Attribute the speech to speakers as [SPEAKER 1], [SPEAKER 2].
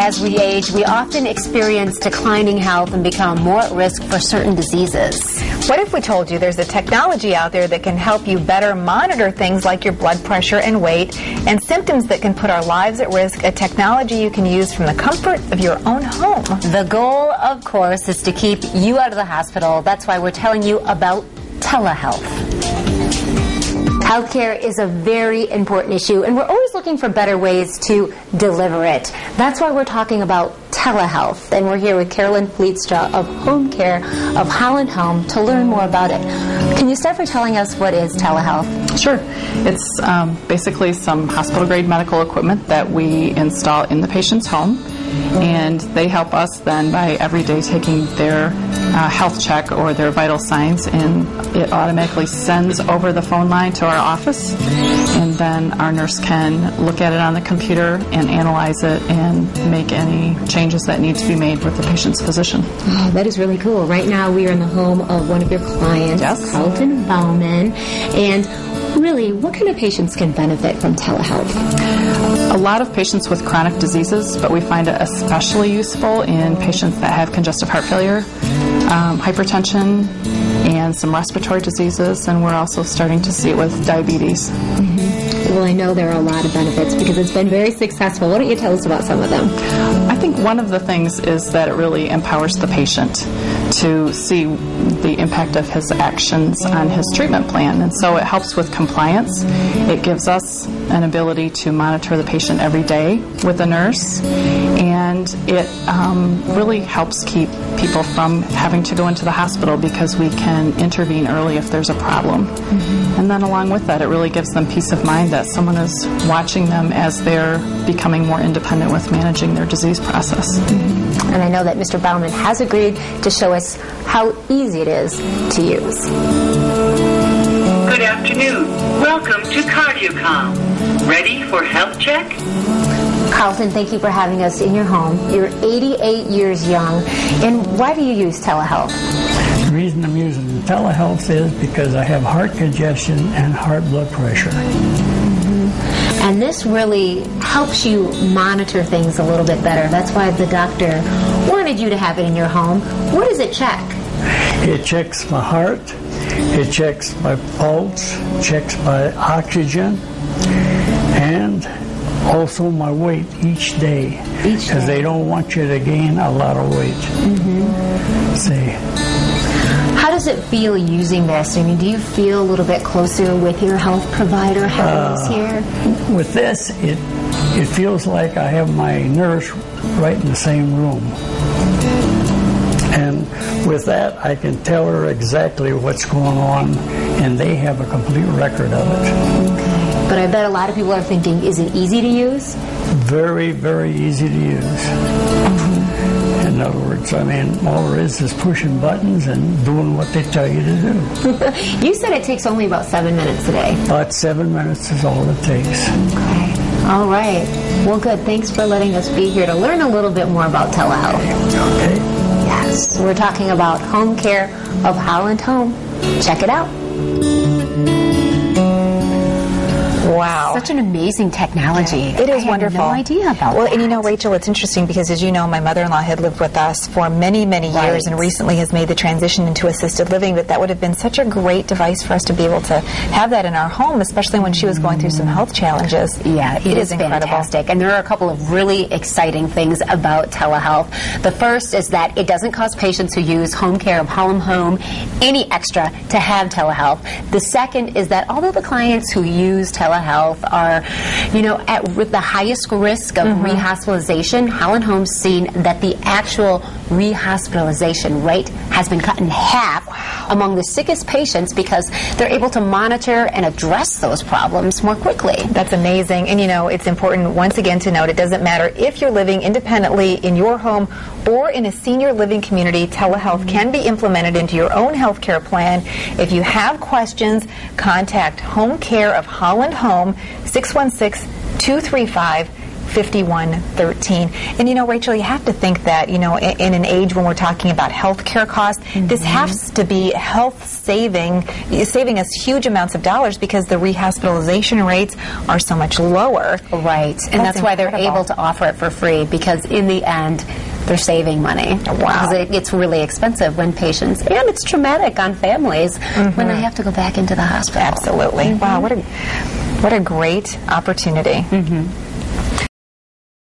[SPEAKER 1] as we age, we often experience declining health and become more at risk for certain diseases.
[SPEAKER 2] What if we told you there's a technology out there that can help you better monitor things like your blood pressure and weight and symptoms that can put our lives at risk, a technology you can use from the comfort of your own home?
[SPEAKER 1] The goal, of course, is to keep you out of the hospital. That's why we're telling you about telehealth. Healthcare is a very important issue, and we're always looking for better ways to deliver it. That's why we're talking about telehealth, and we're here with Carolyn Fleetstra of Home Care of Holland Home to learn more about it. Can you start by telling us what is telehealth?
[SPEAKER 3] Sure. It's basically some hospital-grade medical equipment that we install in the patient's home, and they help us then by every day taking their health check or their vital signs, and it automatically sends over the phone line to our office, and then our nurse can look at it on the computer and analyze it and make any changes that need to be made with the patient's physician.
[SPEAKER 1] Oh, that is really cool. Right now we are in the home of one of your clients,
[SPEAKER 3] yes,
[SPEAKER 1] Carlton Bauman, and really, what kind of patients can benefit from telehealth?
[SPEAKER 3] A lot of patients with chronic diseases, but we find it especially useful in patients that have congestive heart failure, hypertension, and some respiratory diseases, and we're also starting to see it with diabetes.
[SPEAKER 1] Mm-hmm. Well, I know there are a lot of benefits because it's been very successful. Why don't you tell us about some of them?
[SPEAKER 3] I think one of the things is that it really empowers the patient to see the impact of his actions on his treatment plan, and so it helps with compliance. It gives us an ability to monitor the patient every day with a nurse, and it really helps keep people from having to go into the hospital because we can intervene early if there's a problem. Mm-hmm. And then along with that, it really gives them peace of mind that someone is watching them as they're becoming more independent with managing their disease process.
[SPEAKER 1] Mm-hmm. And I know that Mr. Bauman has agreed to show us how easy it is to use.
[SPEAKER 4] Good afternoon. Welcome to CardioCom. Ready for health check?
[SPEAKER 1] Carlton, thank you for having us in your home. You're 88 years young. And why do you use telehealth?
[SPEAKER 5] The reason I'm using telehealth is because I have heart congestion and heart blood pressure.
[SPEAKER 1] Mm-hmm. And this really helps you monitor things a little bit better. That's why the doctor wanted you to have it in your home. What does it check?
[SPEAKER 5] It checks my heart, it checks my pulse, checks my oxygen, and also my weight each day. Because they don't want you to gain a lot of weight. Mm-hmm. See.
[SPEAKER 1] How does it feel using this? I mean, do you feel a little bit closer with your health provider having this here?
[SPEAKER 5] With this, it feels like I have my nurse right in the same room. And with that, I can tell her exactly what's going on, and they have a complete record of it.
[SPEAKER 1] Okay. But I bet a lot of people are thinking, is it easy to use?
[SPEAKER 5] Very, very easy to use. Mm-hmm. In other words, I mean, all there is pushing buttons and doing what they tell you to do.
[SPEAKER 1] You said it takes only about 7 minutes a day.
[SPEAKER 5] About 7 minutes is all it takes.
[SPEAKER 1] Okay. All right. Well, good. Thanks for letting us be here to learn a little bit more about telehealth.
[SPEAKER 5] Okay.
[SPEAKER 1] Yes. We're talking about Home Care of Holland Home. Check it out.
[SPEAKER 2] Wow.
[SPEAKER 1] Such an amazing technology.
[SPEAKER 2] It is wonderful.
[SPEAKER 1] I had no idea about
[SPEAKER 2] Well,
[SPEAKER 1] that.
[SPEAKER 2] and you know, Rachel, it's interesting because, as you know, my mother-in-law had lived with us for many, many years and recently has made the transition into assisted living, but that would have been such a great device for us to be able to have that in our home, especially when she was going through some health challenges.
[SPEAKER 1] Yeah, it is
[SPEAKER 2] incredible.
[SPEAKER 1] Fantastic. And there are a couple of really exciting things about telehealth. The first is that it doesn't cost patients who use Home Care of Holland Home any extra to have telehealth. The second is that although the clients who use telehealth are, you know, with the highest risk of rehospitalization, Holland Home's seen that the actual rehospitalization rate has been cut in half among the sickest patients because they're able to monitor and address those problems more quickly.
[SPEAKER 2] That's amazing. And, you know, it's important, once again, to note it doesn't matter if you're living independently in your home or in a senior living community, telehealth can be implemented into your own health care plan. If you have questions, contact Home Care of Holland Home, 616-235 5113. And, you know, Rachel, you have to think that, you know, in an age when we're talking about health care costs, this has to be saving us huge amounts of dollars because the rehospitalization rates are so much lower.
[SPEAKER 1] Right. And that's why they're able to offer it for free, because in the end, they're saving money.
[SPEAKER 2] Wow.
[SPEAKER 1] Because it's really expensive when patients, and it's traumatic on families when they have to go back into the hospital.
[SPEAKER 2] Absolutely. Wow, what a great opportunity.